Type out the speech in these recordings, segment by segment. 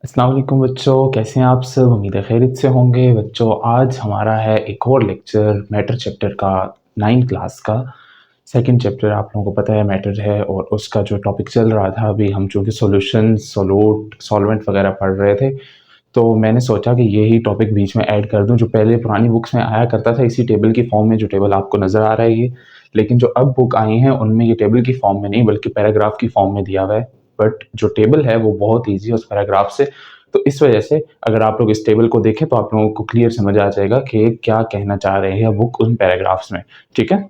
अस्सलाम वालेकुम बच्चों, कैसे हैं आप सब? उम्मीद है खैरियत से होंगे। बच्चों, आज हमारा है एक और लेक्चर मैटर चैप्टर का 9th क्लास का सेकंड चैप्टर। आप लोगों को पता है मैटर है और उसका जो टॉपिक चल रहा था, अभी हम चूँकि सॉल्यूशन, सोलूट, सॉल्वेंट वगैरह पढ़ रहे थे, तो मैंने सोचा कि यही टॉपिक बीच में ऐड कर दूँ, जो पहले पुरानी बुक्स में आया करता था इसी टेबल की फॉर्म में, जो टेबल आपको नज़र आ रहा है ये। लेकिन जो अब बुक आई हैं, उनमें ये टेबल की फॉर्म में नहीं बल्कि पैराग्राफ की फॉर्म में दिया हुआ है। बट जो टेबल है वो बहुत ईज़ी है उस पैराग्राफ से। तो इस वजह से अगर आप लोग इस टेबल को देखें तो आप लोगों को क्लियर समझ आ जाएगा कि क्या कहना चाह रहे हैं बुक उन पैराग्राफ्स में। ठीक है?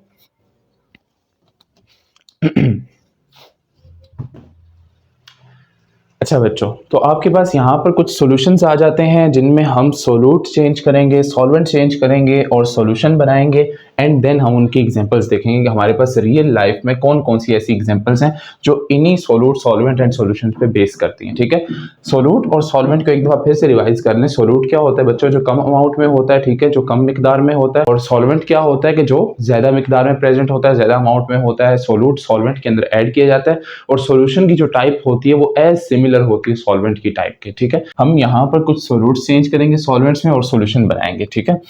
अच्छा बच्चों, तो आपके पास यहाँ पर कुछ सॉल्यूशंस आ जाते हैं जिनमें हम सोलूट चेंज करेंगे, सॉल्वेंट चेंज करेंगे और सॉल्यूशन बनाएंगे एंड देन हम उनकी एग्जांपल्स देखेंगे कि हमारे पास रियल लाइफ में कौन कौन सी ऐसी एग्जांपल्स हैं जो इन्हीं सोलूट, सॉल्वेंट एंड सॉल्यूशन पे बेस करती हैं। ठीक है? सोलूट और सॉल्वेंट को एक दफा फिर से रिवाइज कर लें। सोलूट क्या होता है बच्चों? जो कम अमाउंट में होता है, ठीक है, जो कम मिकदार में होता है। और सॉल्वेंट क्या होता है कि जो ज्यादा मिकदार में प्रेजेंट होता है, ज्यादा अमाउंट में होता है। सोलूट सॉल्वेंट के अंदर ऐड किया जाता है और सॉल्यूशन की जो टाइप होती है वो एज सिमिलर होती है सॉल्वेंट की टाइप के। ठीक है? हम यहाँ पर कुछ सोलूट्स चेंज करेंगे सॉल्वेंट्स में और सॉल्यूशन बनाएंगे। ठीक है?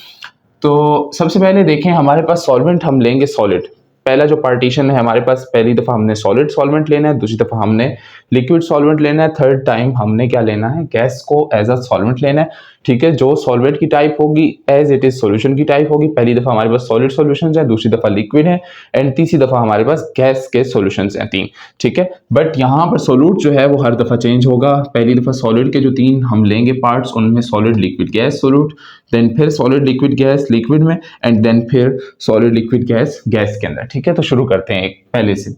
तो सबसे पहले देखें, हमारे पास सॉल्वेंट हम लेंगे सॉलिड। पहला जो पार्टीशन है हमारे पास, पहली दफा हमने सॉलिड सॉल्वेंट लेना है, दूसरी दफा हमने लिक्विड सॉल्वेंट लेना है, थर्ड टाइम हमने क्या लेना है? गैस को एज अ सॉल्वेंट लेना है। ठीक है? जो सॉल्वेंट की टाइप होगी एज इट इज सॉल्यूशन की टाइप होगी। पहली दफा हमारे पास सॉलिड सॉल्यूशन है, दूसरी दफा लिक्विड है एंड तीसरी दफा हमारे पास गैस के सॉल्यूशंस हैं 3। ठीक है? बट यहाँ पर सोलूट जो है वो हर दफा चेंज होगा। पहली दफा सॉलिड के जो 3 हम लेंगे पार्ट्स, उनमें solid liquid gas solute, then फिर सॉलिड लिक्विड गैस लिक्विड में एंड देन फिर सॉलिड लिक्विड गैस गैस के अंदर। ठीक है? तो शुरू करते हैं एक पहले से।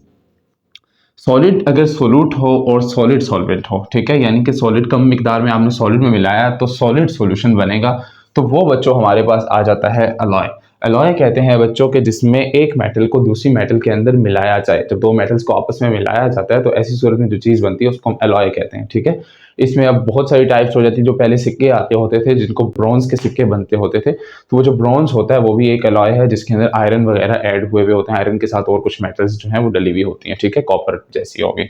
सॉलिड अगर सोलूट हो और सॉलिड सॉल्वेंट हो, ठीक है, यानी कि सॉलिड कम मिकदार में आपने सॉलिड में मिलाया तो सॉलिड सॉल्यूशन बनेगा। तो वो बच्चों हमारे पास आ जाता है अलॉय। अलॉय कहते हैं बच्चों के जिसमें एक मेटल को दूसरी मेटल के अंदर मिलाया जाए। जब दो मेटल्स को आपस में मिलाया जाता है तो ऐसी सूरत में जो चीज़ बनती है उसको हम अलॉय कहते हैं। ठीक है? इसमें अब बहुत सारी टाइप्स हो जाती है। जो पहले सिक्के आते होते थे जिनको ब्रॉन्ज के सिक्के बनते होते थे, तो वो जो ब्रॉन्ज होता है वो भी एक अलॉय है जिसके अंदर आयरन वगैरह ऐड हुए हुए होते हैं। आयरन के साथ और कुछ मेटल्स जो हैं वो डली हुई होती हैं। ठीक है? कॉपर जैसी होगी।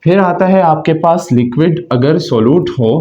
फिर आता है आपके पास लिक्विड अगर सोलूट हो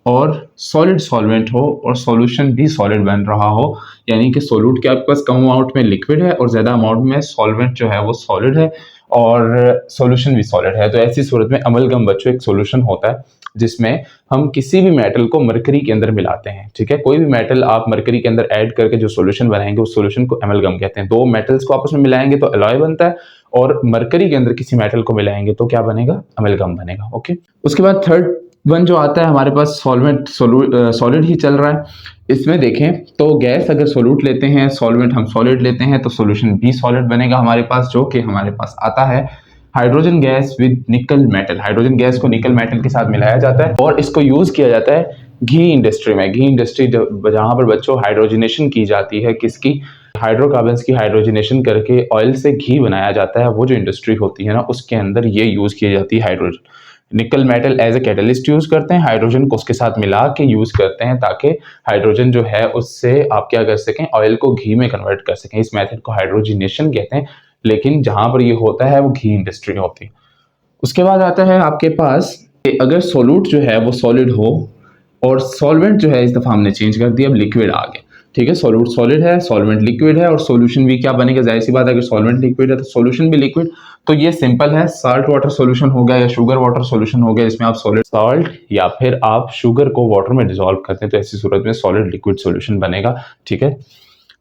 और सॉलिड सॉल्वेंट हो और सॉल्यूशन भी सॉलिड बन रहा हो, यानी कि सोलूट के आपके पास कम अमाउंट में लिक्विड है और ज़्यादा अमाउंट में सॉल्वेंट जो है वो सॉलिड है और सॉल्यूशन भी सॉलिड है। तो ऐसी सूरत में अमलगम बच्चों एक सॉल्यूशन होता है जिसमें हम किसी भी मेटल को मरकरी के अंदर मिलाते हैं। ठीक है? कोई भी मेटल आप मरकरी के अंदर ऐड करके जो सॉल्यूशन बनाएंगे उस सॉल्यूशन को अमलगम कहते हैं। दो मेटल्स को आपस में मिलाएंगे तो अलॉय बनता है और मरकरी के अंदर किसी मेटल को मिलाएंगे तो क्या बनेगा? अमेलगम बनेगा। ओके? उसके बाद थर्ड वन जो आता है हमारे पास सॉल्वेंट सॉलिड ही चल रहा है। इसमें देखें तो गैस अगर सोलूट लेते हैं, सॉल्वेंट हम सॉलिड लेते हैं तो सॉल्यूशन भी सॉलिड बनेगा हमारे पास, जो कि हमारे पास आता है hydrogen gas with nickel metal. Hydrogen gas को निकल मेटल के साथ मिलाया जाता है और इसको यूज किया जाता है घी इंडस्ट्री में। घी इंडस्ट्री जहां पर बच्चों हाइड्रोजनेशन की जाती है, किसकी? हाइड्रोकार्बन्स की हाइड्रोजनेशन करके ऑयल से घी बनाया जाता है। वो जो इंडस्ट्री होती है ना, उसके अंदर ये यूज की जाती है hydrogen. Nickel metal as a catalyst use करते हैं, हाइड्रोजन को उसके साथ मिला के यूज करते हैं ताकि हाइड्रोजन जो है उससे आप क्या कर सकें? ऑयल को घी में कन्वर्ट कर सकें। इस मेथड को हाइड्रोजनेशन कहते हैं, लेकिन जहां पर ये होता है वो घी इंडस्ट्री होती है। उसके बाद आता है आपके पास कि अगर सोलूट जो है वो सॉलिड हो और सॉल्वेंट जो है इस दफा हमने चेंज कर दिया, अब लिक्विड आ गया। ठीक है? सोलूट सॉलिड है, सॉल्वेंट लिक्विड है और सॉल्यूशन भी क्या बनेगा? जाहिर सी बात है, अगर सॉल्वेंट लिक्विड है तो सॉल्यूशन भी लिक्विड। तो ये सिंपल है, साल्ट वाटर सॉल्यूशन हो गया या शुगर वाटर सॉल्यूशन हो गया, इसमें आप सॉलिड सॉल्ट या फिर आप शुगर को वाटर में डिसॉल्व करते हैं तो ऐसी सूरत में सॉलिड लिक्विड सॉल्यूशन बनेगा। ठीक है?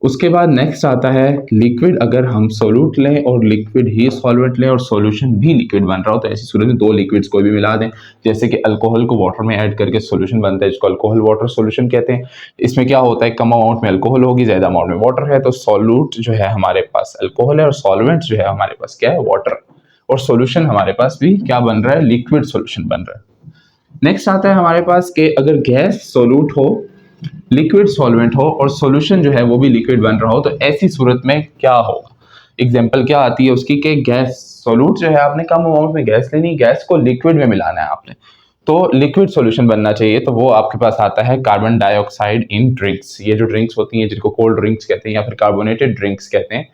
उसके बाद नेक्स्ट आता है लिक्विड अगर हम सोलूट लें और लिक्विड ही सॉल्वेंट लें और सॉल्यूशन भी लिक्विड बन रहा हो तो ऐसी सूरत में दो लिक्विड्स कोई भी मिला दें। जैसे कि अल्कोहल को वाटर में ऐड करके सॉल्यूशन बनता है जिसको अल्कोहल वाटर सॉल्यूशन कहते हैं। इसमें क्या होता है? कम अमाउंट में अल्कोहल होगी, ज्यादा अमाउंट में वाटर है, तो सॉल्यूट जो है हमारे पास अल्कोहल है और सॉल्वेंट जो है हमारे पास क्या है? वाटर। और सॉल्यूशन हमारे पास भी क्या बन रहा है? लिक्विड सॉल्यूशन बन रहा है। नेक्स्ट आता है हमारे पास कि अगर गैस सोलूट हो, लिक्विड सॉल्वेंट हो और सॉल्यूशन जो है वो भी लिक्विड बन रहा हो तो ऐसी सूरत में क्या होगा? एग्जांपल क्या आती है उसकी कि गैस सॉल्यूट जो है आपने कम अमाउंट में गैस लेनी, गैस को लिक्विड में मिलाना है आपने, तो लिक्विड सॉल्यूशन बनना चाहिए। तो वो आपके पास आता है कार्बन डाइऑक्साइड इन ड्रिंक्स। ये जो ड्रिंक्स होती हैं जिनको कोल्ड ड्रिंक्स कहते हैं या फिर कार्बोनेटेड ड्रिंक्स कहते हैं,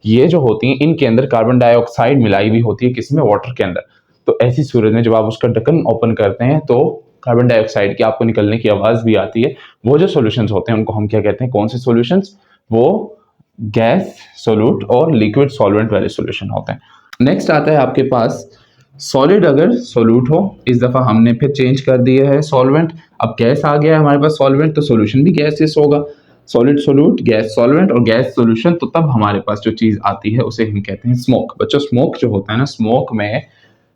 ये जो होती हैं इनके अंदर कार्बन डाइऑक्साइड मिलाई हुई होती है, किसमें? वाटर के अंदर। तो ऐसी सूरत में जब आप उसका ढक्कन ओपन करते हैं तो कार्बन डाइऑक्साइड की आपको निकलने की आवाज़ भी आती है, वो जो सॉल्यूशंस होते हैं उनको हम क्या कहते हैं, कौन से सॉल्यूशंस? वो गैस सोल्यूट और लिक्विड सॉल्वेंट वाले सॉल्यूशन होते हैं। नेक्स्ट आता है आपके पास सॉलिड अगर सोल्यूट हो, इस दफ़ा हमने फिर चेंज कर दिया है सॉल्वेंट, अब गैस आ गया है हमारे पास सॉल्वेंट, तो सॉल्यूशन भी गैसियस होगा। सॉलिड सोल्यूट, गैस सॉल्वेंट और गैस सॉल्यूशन, तो तब हमारे पास जो चीज़ आती है उसे हम कहते हैं स्मोक। बच्चों स्मोक जो होता है ना, स्मोक में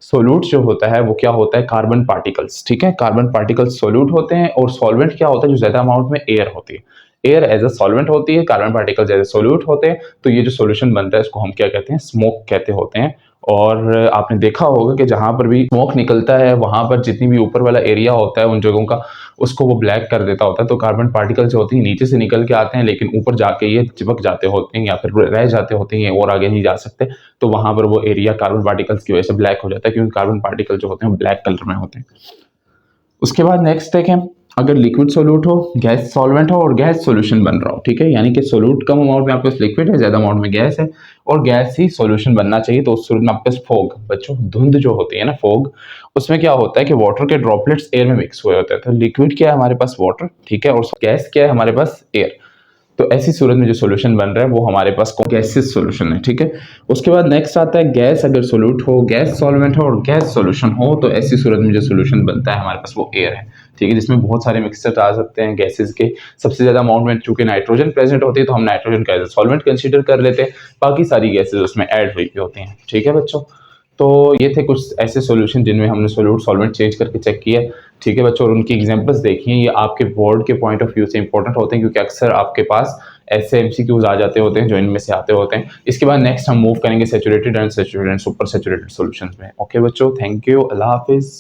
सोल्यूट जो होता है वो क्या होता है? कार्बन पार्टिकल्स, ठीक है, कार्बन पार्टिकल्स सोल्यूट होते हैं। और सॉल्वेंट क्या होता है? जो ज्यादा अमाउंट में एयर होती है, एयर एज अ सॉल्वेंट होती है, carbon particles as a solute होते हैं। तो ये जो सॉल्यूशन बनता है इसको हम क्या कहते हैं? स्मोक कहते होते हैं। और आपने देखा होगा कि जहां पर भी स्मोक निकलता है वहां पर जितनी भी ऊपर वाला एरिया होता है उन जगहों का, उसको वो ब्लैक कर देता होता है। तो कार्बन पार्टिकल जो होती है नीचे से निकल के आते हैं, लेकिन ऊपर जाके ये चिपक जाते होते हैं या फिर रह जाते होते हैं, ये और आगे नहीं जा सकते। तो वहां पर वो एरिया कार्बन पार्टिकल्स की वजह से ब्लैक हो जाता है, क्योंकि कार्बन पार्टिकल जो होते हैं ब्लैक कलर में होते हैं। उसके बाद नेक्स्ट देखें, अगर लिक्विड सोल्यूट हो, गैस सॉल्वेंट हो और गैस सॉल्यूशन बन रहा हो, ठीक है, यानी कि सोल्यूट कम अमाउंट में आपके पास लिक्विड है, ज्यादा अमाउंट में गैस है और गैस ही सॉल्यूशन बनना चाहिए, तो उस सूरत में आपके पास फॉग, बच्चों धुंध जो होती है ना फॉग, उसमें क्या होता है कि वाटर के ड्रॉपलेट्स एयर में मिक्स हुए होते हैं। तो लिक्विड क्या है हमारे पास? वाटर, ठीक है, और गैस क्या है हमारे पास? एयर। तो ऐसी सूरत में जो सॉल्यूशन बन रहा है वो हमारे पास गैसियस सॉल्यूशन है, ठीक है। उसके बाद नेक्स्ट आता है गैस अगर सोल्यूट हो, गैस सॉल्वेंट हो और गैस सॉल्यूशन हो, तो ऐसी सूरत में जो सॉल्यूशन बनता है हमारे पास वो एयर है, ठीक है, जिसमें बहुत सारे मिक्सचर आ सकते हैं गैसेस के। सबसे ज्यादा अमाउंट में चूंकि नाइट्रोजन प्रेजेंट होती है तो हम नाइट्रोजन का एज अ सॉल्वेंट कंसीडर कर लेते हैं, बाकी सारी गैसेज उसमें ऐड हुई होती हैं, ठीक है बच्चों। तो ये थे कुछ ऐसे सॉल्यूशन जिनमें हमने सोल्यूट सॉल्वेंट चेंज करके चेक किया, ठीक है बच्चों, और उनकी एग्जांपल्स देखिए। ये आपके बोर्ड के पॉइंट ऑफ व्यू से इंपॉर्टेंट होते हैं, क्योंकि अक्सर आपके पास ऐसे एमसीक्यूज आ जाते होते हैं जो इनमें से आते होते हैं। इसके बाद नेक्स्ट हम मूव करेंगे saturated and super saturated solutions में। ओके बच्चों, थैंक यू, अल्लाह हाफिज।